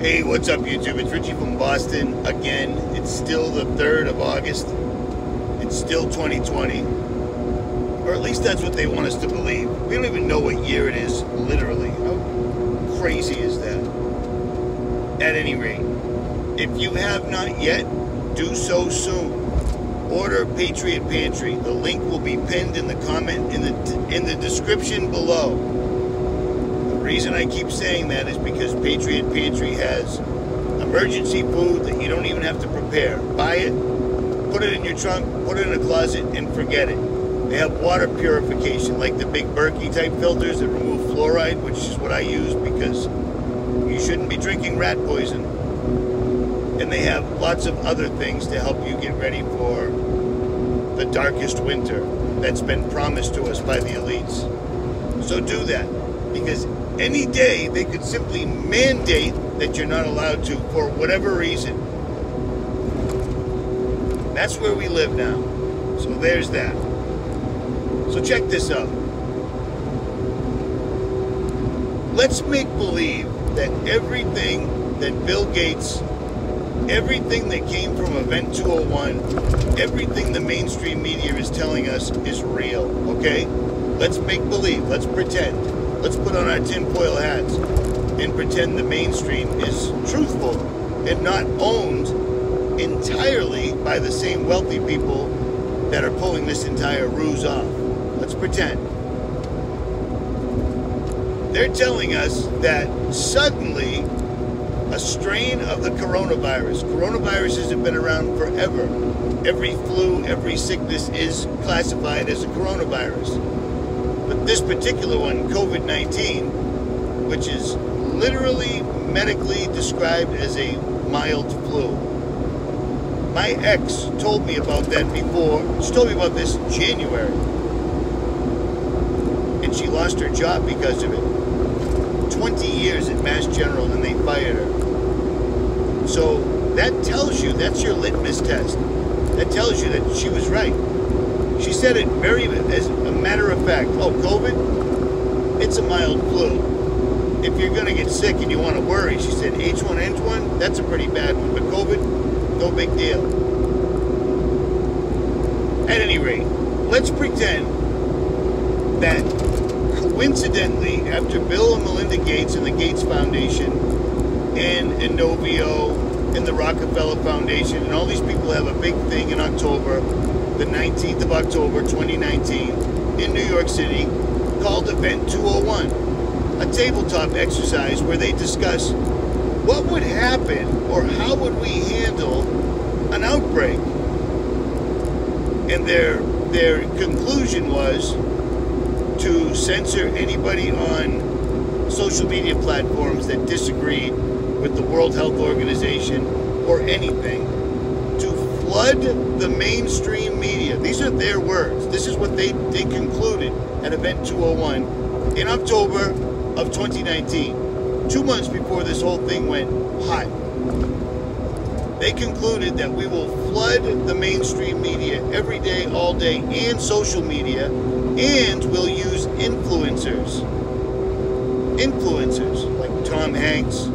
Hey, what's up, YouTube? It's Richie from Boston. Again, it's still the 3rd of August. It's still 2020. Or at least that's what they want us to believe. We don't even know what year it is, literally. How crazy is that? At any rate, if you have not yet, do so soon. Order Patriot Pantry. The link will be pinned in the comment in the description below. The reason I keep saying that is because Patriot Pantry has emergency food that you don't even have to prepare. Buy it, put it in your trunk, put it in a closet, and forget it. They have water purification, like the big Berkey type filters that remove fluoride, which is what I use because you shouldn't be drinking rat poison. And they have lots of other things to help you get ready for the darkest winter that's been promised to us by the elites. So do that, because any day they could simply mandate that you're not allowed to for whatever reason. That's where we live now. So there's that. So check this out. Let's make believe that everything that Bill Gates, everything that came from Event 201, everything the mainstream media is telling us is real, okay? Let's make believe. Let's pretend. Let's put on our tinfoil hats and pretend the mainstream is truthful and not owned entirely by the same wealthy people that are pulling this entire ruse off. Let's pretend. They're telling us that suddenly a strain of the coronavirus. Coronaviruses have been around forever. Every flu, every sickness is classified as a coronavirus. But this particular one, COVID-19, which is literally medically described as a mild flu. My ex told me about that before. She told me about this in January. And she lost her job because of it. 20 years at Mass General, and they fired her. So that tells you, that's your litmus test. That tells you that she was right. She said it as a matter of fact. Oh, COVID? It's a mild flu. If you're going to get sick and you want to worry, she said H1N1, that's a pretty bad one. But COVID, no big deal. At any rate, let's pretend that coincidentally, after Bill and Melinda Gates and the Gates Foundation and Inovio and the Rockefeller Foundation and all these people have a big thing in October, the 19th of October 2019 in New York City called Event 201, a tabletop exercise where they discuss what would happen or how would we handle an outbreak. And their conclusion was to censor anybody on social media platforms that disagreed with the World Health Organization or anything, to flood the mainstream media. These are their words. This is what they concluded at Event 201 in October of 2019, 2 months before this whole thing went hot. They concluded that we will flood the mainstream media every day, all day, and social media, and we'll use influencers. Influencers like Tom Hanks,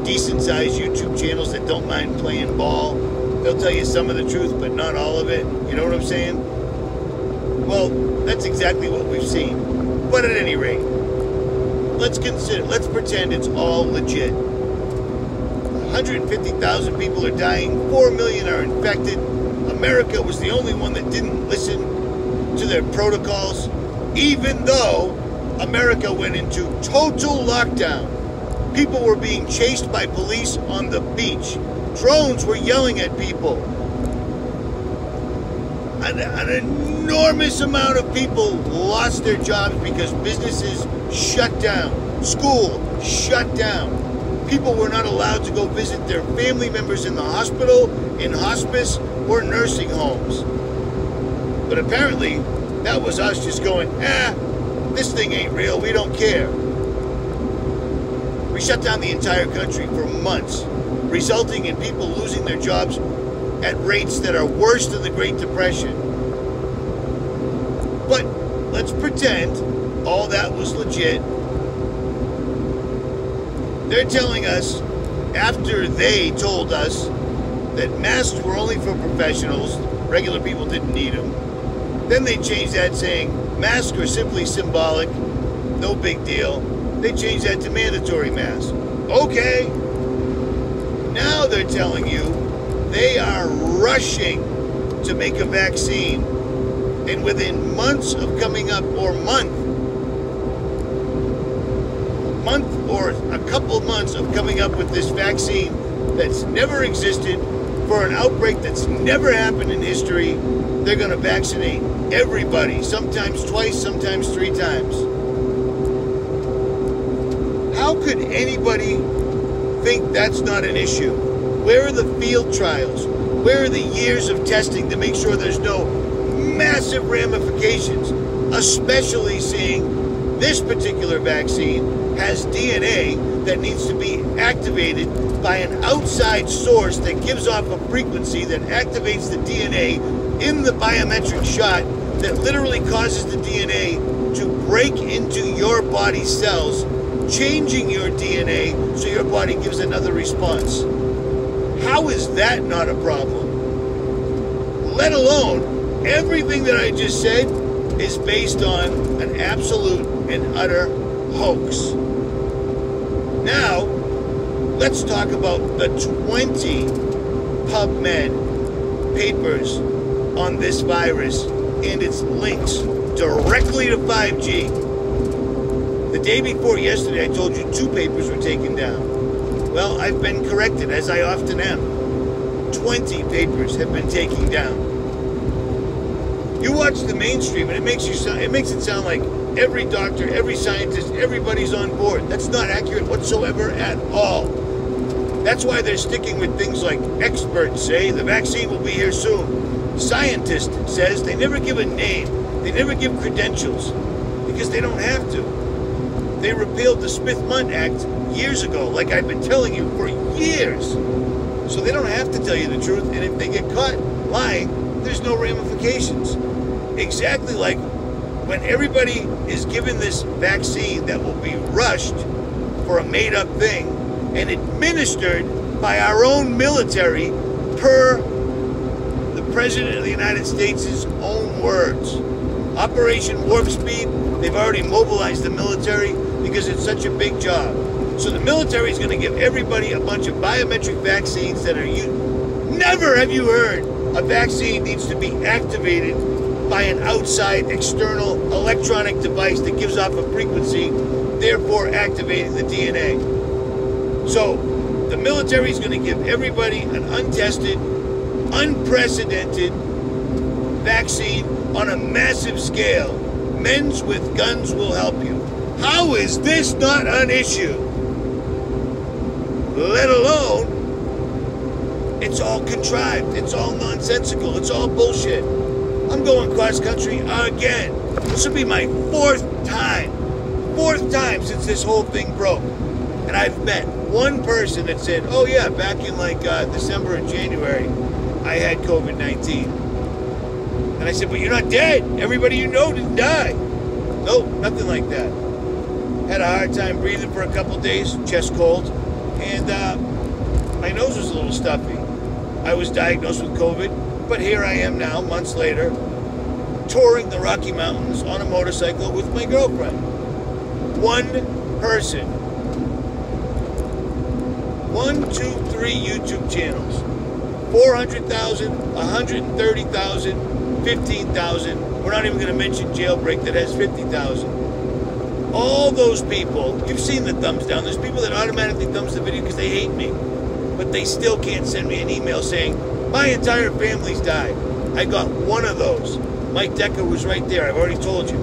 decent-sized YouTube channels that don't mind playing ball. They'll tell you some of the truth, but not all of it. You know what I'm saying? Well, that's exactly what we've seen. But at any rate, let's pretend it's all legit. 150,000 people are dying, 4 million are infected. America was the only one that didn't listen to their protocols, even though America went into total lockdown. People were being chased by police on the beach. Drones were yelling at people. An enormous amount of people lost their jobs because businesses shut down. School shut down. People were not allowed to go visit their family members in the hospital, in hospice, or nursing homes. But apparently, that was us just going, this thing ain't real, we don't care. We shut down the entire country for months, resulting in people losing their jobs at rates that are worse than the Great Depression. But let's pretend all that was legit. They're telling us, after they told us that masks were only for professionals, regular people didn't need them, then they changed that saying masks are simply symbolic, no big deal. They changed that to mandatory masks. Okay. Now they're telling you they are rushing to make a vaccine, and within months of coming up, or month or a couple months of coming up with this vaccine that's never existed for an outbreak that's never happened in history, they're going to vaccinate everybody, sometimes twice, sometimes 3 times. How could anybody think that's not an issue? Where are the field trials? Where are the years of testing to make sure there's no massive ramifications, especially seeing this particular vaccine has DNA that needs to be activated by an outside source that gives off a frequency that activates the DNA in the biometric shot that literally causes the DNA to break into your body cells, changing your DNA so your body gives another response. How is that not a problem? Let alone everything that I just said is based on an absolute and utter hoax. Now, let's talk about the 20 PubMed papers on this virus and its links directly to 5G. The day before yesterday, I told you 2 papers were taken down. Well, I've been corrected, as I often am. 20 papers have been taken down. You watch the mainstream, and it makes it sound like every doctor, every scientist, everybody's on board. That's not accurate whatsoever at all. That's why they're sticking with things like experts say the vaccine will be here soon. Scientist says they never give a name. They never give credentials because they don't have to. They repealed the Smith-Mundt Act years ago, like I've been telling you for years. So they don't have to tell you the truth, and if they get caught lying, there's no ramifications. Exactly like when everybody is given this vaccine that will be rushed for a made-up thing and administered by our own military per the President of the United States' own words. Operation Warp Speed, they've already mobilized the military because it's such a big job. So the military is going to give everybody a bunch of biometric vaccines that are never have you heard a vaccine needs to be activated by an outside external electronic device that gives off a frequency, therefore activating the DNA. So the military is going to give everybody an untested, unprecedented vaccine on a massive scale. Men's with guns will help you. How is this not an issue? Let alone, it's all contrived, it's all nonsensical, it's all bullshit. I'm going cross country again. This will be my 4th time since this whole thing broke. And I've met one person that said, oh yeah, back in like December and January, I had COVID-19. And I said, but you're not dead. Everybody you know didn't die. Nope, nothing like that. Had a hard time breathing for a couple days, chest cold, and my nose was a little stuffy. I was diagnosed with COVID, but here I am now, months later, touring the Rocky Mountains on a motorcycle with my girlfriend. One person. 1, 2, 3 YouTube channels. 400,000, 130,000, 15,000. We're not even going to mention Jailbreak that has 50,000. All those people, you've seen the thumbs down. There's people that automatically thumbs the video because they hate me. But they still can't send me an email saying, my entire family's died. I got one of those. Mike Decker was right there. I've already told you.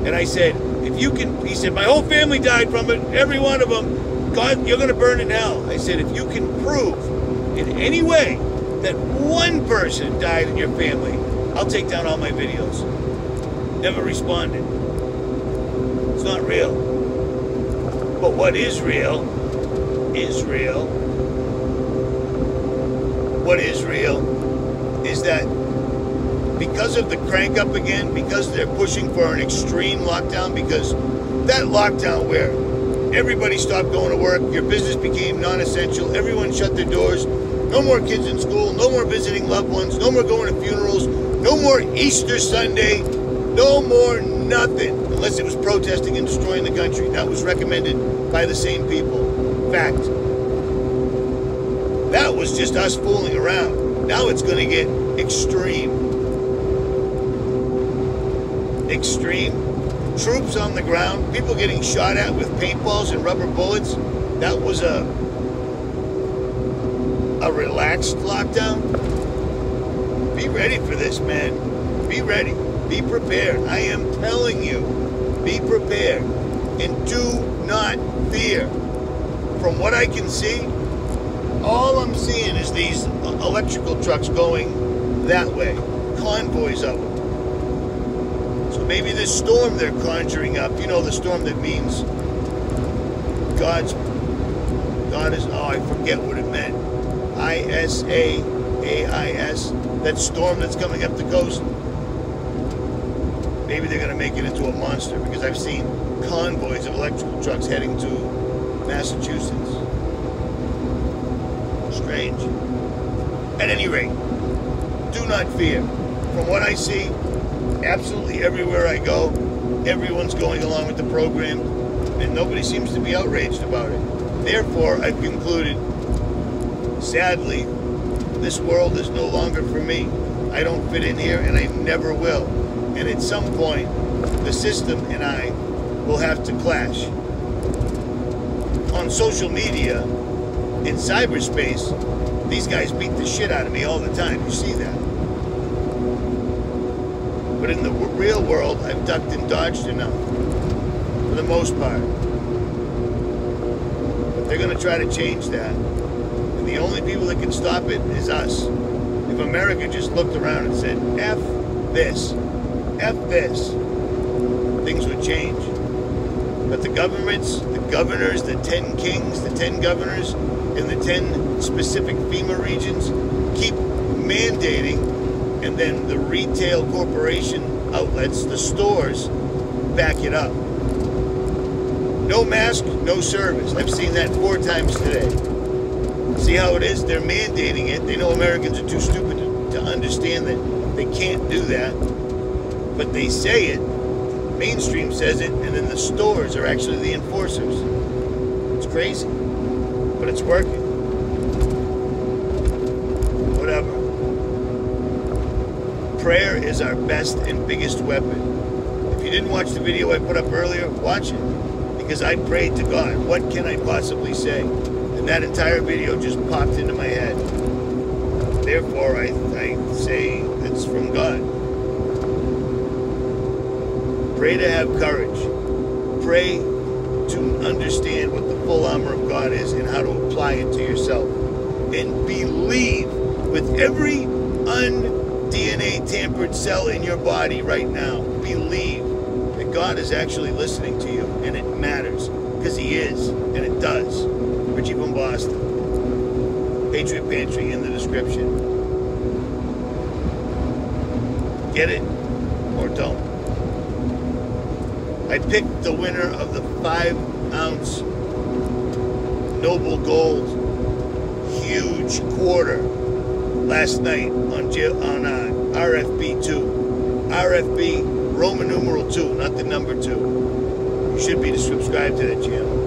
And I said, if you can, he said, my whole family died from it. Every one of them. God, you're going to burn in hell. I said, if you can prove in any way that one person died in your family, I'll take down all my videos. Never responded. It's not real. But what is real is real. What is real is that because of the crank up again, because they're pushing for an extreme lockdown, because that lockdown where Everybody stopped going to work. Your business became non-essential. Everyone shut their doors. No more kids in school. No more visiting loved ones. No more going to funerals. No more Easter Sunday. No more nothing. Unless it was protesting and destroying the country. That was recommended by the same people. Fact. That was just us fooling around. Now it's going to get extreme. Extreme. Troops on the ground. People getting shot at with paintballs and rubber bullets. That was a relaxed lockdown. Be ready for this, man. Be ready. Be prepared. I am telling you. Be prepared. And do not fear. From what I can see, all I'm seeing is these electrical trucks going that way. Convoys of them. So maybe this storm they're conjuring up, you know, the storm that means God is, oh, I forget what it meant. ISAAIS, that storm that's coming up the coast. Maybe they're going to make it into a monster, because I've seen convoys of electrical trucks heading to Massachusetts. Strange. At any rate, do not fear. From what I see, absolutely everywhere I go, everyone's going along with the program, and nobody seems to be outraged about it. Therefore, I've concluded, sadly, this world is no longer for me. I don't fit in here, and I never will. And at some point, the system and I will have to clash. On social media, in cyberspace, these guys beat the shit out of me all the time. You see that. But in the real world, I've ducked and dodged enough, for the most part. But they're going to try to change that. And the only people that can stop it is us. If America just looked around and said, F this, things would change. But the governments, the governors, the 10 kings, the 10 governors, in the 10 specific FEMA regions keep mandating, and then the retail corporation outlets, the stores, back it up. No mask, no service. I've seen that 4 times today. See how it is? They're mandating it. They know Americans are too stupid to understand that they can't do that. But they say it. Mainstream says it, and then the stores are actually the enforcers. It's crazy. But it's working. Whatever. Prayer is our best and biggest weapon. If you didn't watch the video I put up earlier, watch it. Because I prayed to God. What can I possibly say? And that entire video just popped into my head. Therefore, I say it's from God. Pray to have courage. Pray to understand what the full armor of God is and how to apply it to yourself. And believe with every un-DNA tampered cell in your body right now, believe that God is actually listening to you, and it matters, because He is, and it does. Richie from Boston. Patriot Pantry in the description. Get it or don't. I picked the winner of the 5-ounce Noble Gold huge quarter last night on RFB2. RFB Roman numeral 2, not the number 2. You should be subscribed to that channel.